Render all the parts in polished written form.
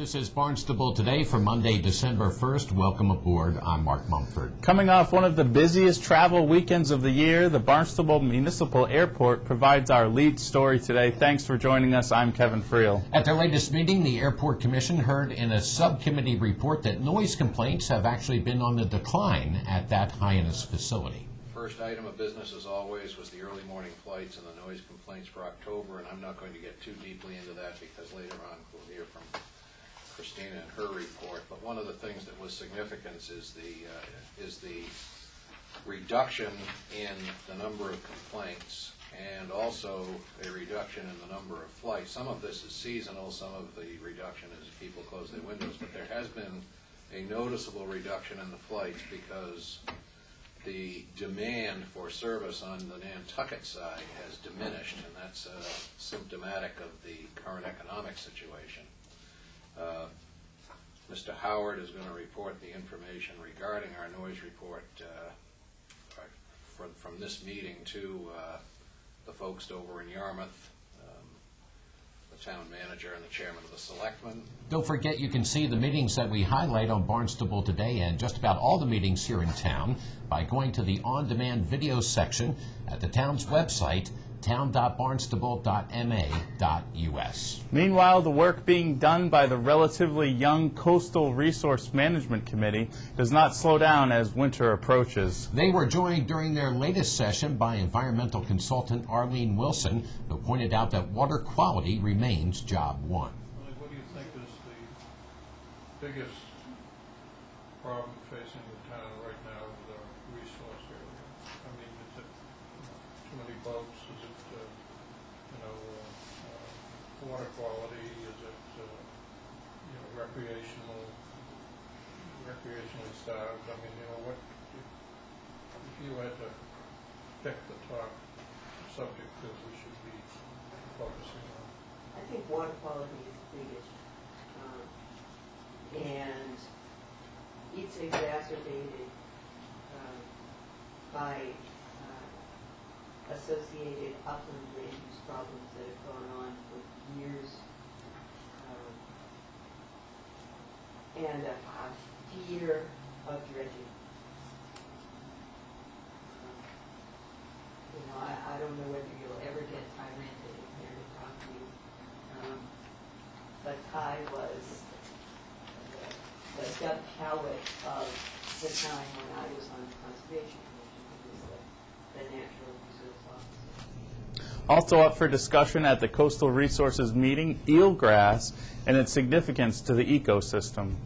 This is Barnstable Today for Monday, December 1st. Welcome aboard. I'm Mark Mumford. Coming off one of the busiest travel weekends of the year, the Barnstable Municipal Airport provides our lead story today. Thanks for joining us. I'm Kevin Friel. At their latest meeting, the Airport Commission heard in a subcommittee report that noise complaints have actually been on the decline at that Hyannis facility. First item of business, as always, was the early morning flights and the noise complaints for October, and I'm not going to get too deeply into that because later on we'll hear from Christina and her report. But one of the things that was significant is the reduction in the number of complaints and also a reduction in the number of flights. Some of this is seasonal, some of the reduction is people close their windows, but there has been a noticeable reduction in the flights because the demand for service on the Nantucket side has diminished, and that's symptomatic of the current economic situation. Mr. Howard is going to report the information regarding our noise report from this meeting to the folks over in Yarmouth, the town manager and the chairman of the selectmen. Don't forget you can see the meetings that we highlight on Barnstable Today and just about all the meetings here in town by going to the on-demand video section at the town's website, town.barnstable.ma.us. Meanwhile, the work being done by the relatively young Coastal Resource Management Committee does not slow down as winter approaches. They were joined during their latest session by environmental consultant Arlene Wilson, who pointed out that water quality remains job one. What do you think is the biggest problem facing the town right now with our resource area? I mean, is it too many boats? Is it, water quality? Is it, recreationally starved? I mean, what if you had to pick the top subject that we should be focusing on? I think water quality is the biggest, and it's exacerbated by associated upland land use problems that have gone on for years, and a fear of dredging. I don't know whether you'll ever get Ty Ranta in here to talk to you, but Ty was the Doug Cowett of the time when I was on the Conservation Commission. He was the natural resource officer. Also up for discussion at the Coastal Resources meeting, eelgrass and its significance to the ecosystem.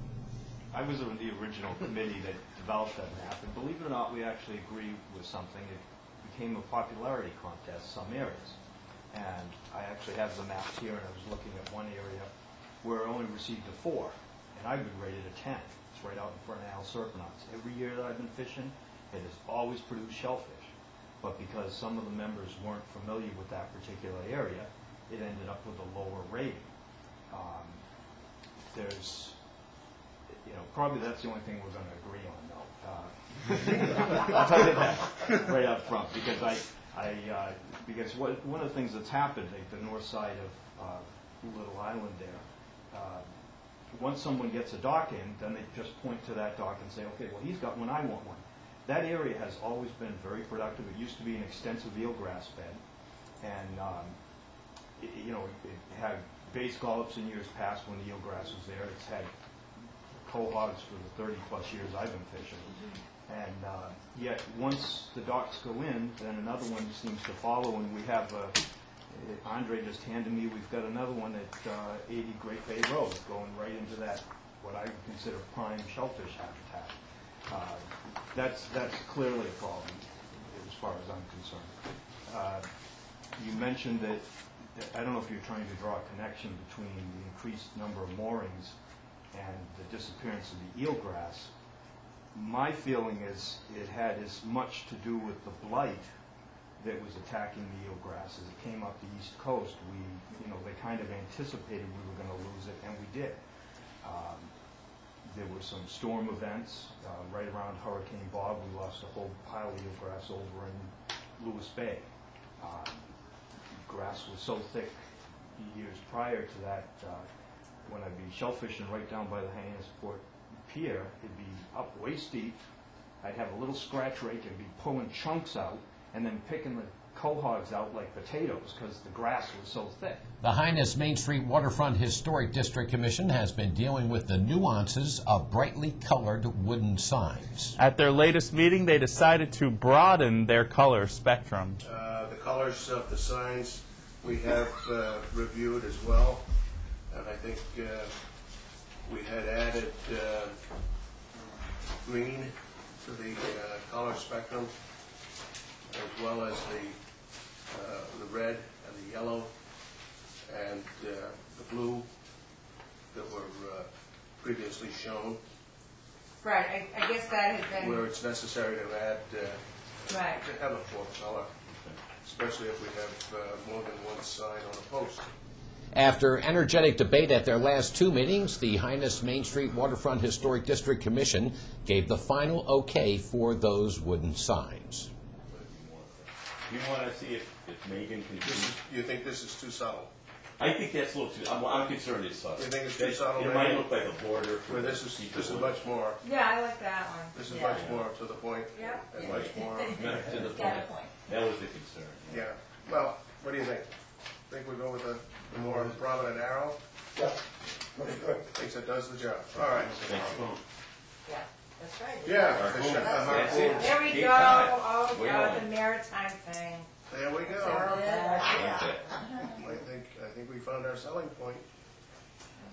I was on the original committee that developed that map, and believe it or not, we actually agree with something. It became a popularity contest in some areas. And I actually have the maps here, and I was looking at one area where it only received a 4, and I've been rated a 10. It's right out in front of Al Serpenot's. Every year that I've been fishing, it has always produced shellfish. But because some of the members weren't familiar with that particular area, it ended up with a lower rating. Probably that's the only thing we're going to agree on, though. I'll tell you that right up front, because one of the things that's happened at the north side of Little Island there, once someone gets a dock in, then they just point to that dock and say, okay, well, he's got one, I want one. That area has always been very productive. It used to be an extensive eelgrass bed, and it had bay scallops in years past when the eelgrass was there. It's had cohogs for the 30-plus years I've been fishing, and yet once the docks go in, then another one seems to follow, and we have Andre just handed me, we've got another one at 80 Great Bay Road going right into that, what I would consider prime shellfish habitat. That's clearly a problem as far as I'm concerned. You mentioned that, I don't know if you're trying to draw a connection between the increased number of moorings and the disappearance of the eelgrass. My feeling is it had as much to do with the blight that was attacking the eelgrass. As it came up the east coast, they kind of anticipated we were going to lose it, and we did. There were some storm events right around Hurricane Bob. We lost a whole pile of eelgrass over in Lewis Bay. Grass was so thick years prior to that when I'd be shellfishing right down by the Hyannisport Pier, it'd be up waist deep. I'd have a little scratch rake and be pulling chunks out and then picking the quahogs out like potatoes because the grass was so thick. The Highness Main Street Waterfront Historic District Commission has been dealing with the nuances of brightly colored wooden signs. At their latest meeting, they decided to broaden their color spectrum. The colors of the signs we have reviewed as well, and I think we had added green to the color spectrum, as well as the red and the yellow and the blue that were previously shown, Right, I guess that has been, where it's necessary to add, right. to have a fourth color, especially if we have more than one sign on a post. After energetic debate at their last two meetings, the Highness Main Street Waterfront Historic District Commission gave the final okay for those wooden signs. You want to see if Megan can do. You think this is too subtle? I think that's a little too. I'm concerned it's subtle. You think it's too subtle, It might Megan? look like a border. Where this is much more, Yeah, I like that one. this is Yeah. much more to the point, Yep. and much more, Not to the Got a point. point. That was the concern. yeah. Well, what do you think? Think we go with the more prominent arrow? Yeah, very good. Thinks it does the job. All right. Thanks. Yeah, that's right. Yeah. That's it. There we Keep go. time. Oh, We're God, on. the maritime thing. There we go. Yeah. Okay. I think we found our selling point.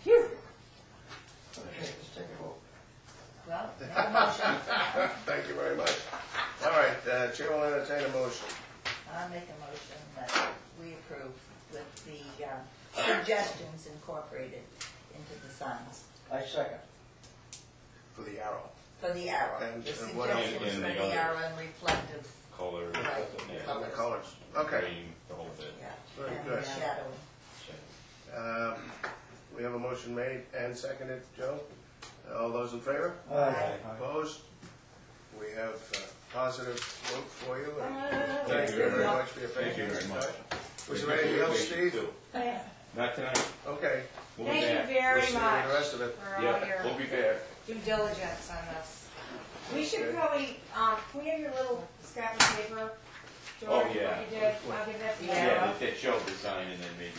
Phew. Okay, let's take a vote. Well, make a motion. Thank you very much. All right, Chair will entertain a motion. I'll make a motion that we approve with the suggestions incorporated into the signs I second. For the arrow. for the arrow. And- The and what else? suggestions And for the the others. arrow and reflective, Color. right, Yeah. And the colors. Okay. Green, the whole bit. yeah, Very and good. the shadowing. We have a motion made and seconded. Joe? All those in favor? Aye. Opposed? We have a positive vote for you. and Thank you very much for your patience. Thank you very much. Was there anything else, Steve? Too. Not tonight. Okay. We'll be Thank you back. very We'll see much the rest of it. for all Yeah, your we'll be back. due diligence on this. We should Okay. probably, can we have your little scrap of paper? George, Oh, what yeah. you did? I'll give that to you. Yeah, that show design and then maybe Is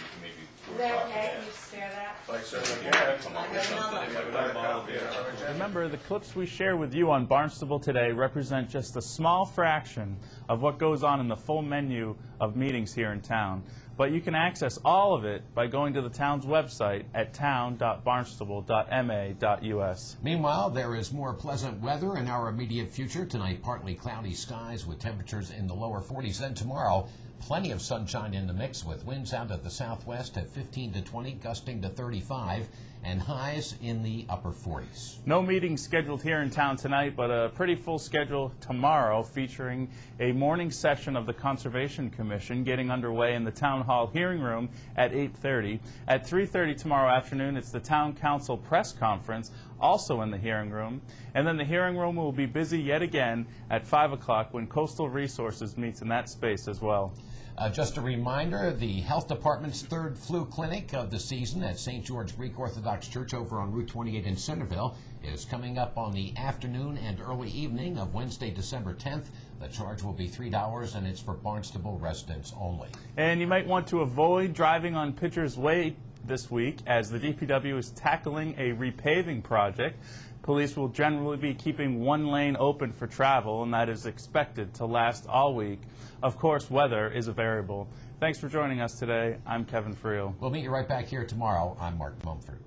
we'll that talk okay? Can about you spare that? I certainly it. can. Come up I with got something. another. If I Another have all copy of on it. our agenda. Remember, the clips we share with you on Barnstable Today represent just a small fraction of what goes on in the full menu of meetings here in town. But you can access all of it by going to the town's website at town.barnstable.ma.us. Meanwhile, there is more pleasant weather in our immediate future. Tonight, partly cloudy skies with temperatures in the lower 40s. Then tomorrow, plenty of sunshine in the mix with winds out of the southwest at 15 to 20, gusting to 35, and highs in the upper 40s. No meetings scheduled here in town tonight, but a pretty full schedule tomorrow featuring a morning session of the Conservation Commission getting underway in the Town Hall hearing room at 8:30. At 3:30 tomorrow afternoon, it's the Town Council press conference, also in the hearing room. And then the hearing room will be busy yet again at 5 o'clock when Coastal Resources meets in that space as well. Just a reminder, the Health Department's third flu clinic of the season at St. George Greek Orthodox Church over on Route 28 in Centerville is coming up on the afternoon and early evening of Wednesday, December 10th. The charge will be $3, and it's for Barnstable residents only. And you might want to avoid driving on Pitcher's Way this week as the DPW is tackling a repaving project. Police will generally be keeping one lane open for travel, and that is expected to last all week. Of course, weather is a variable. Thanks for joining us today. I'm Kevin Friel. We'll meet you right back here tomorrow. I'm Mark Mumford.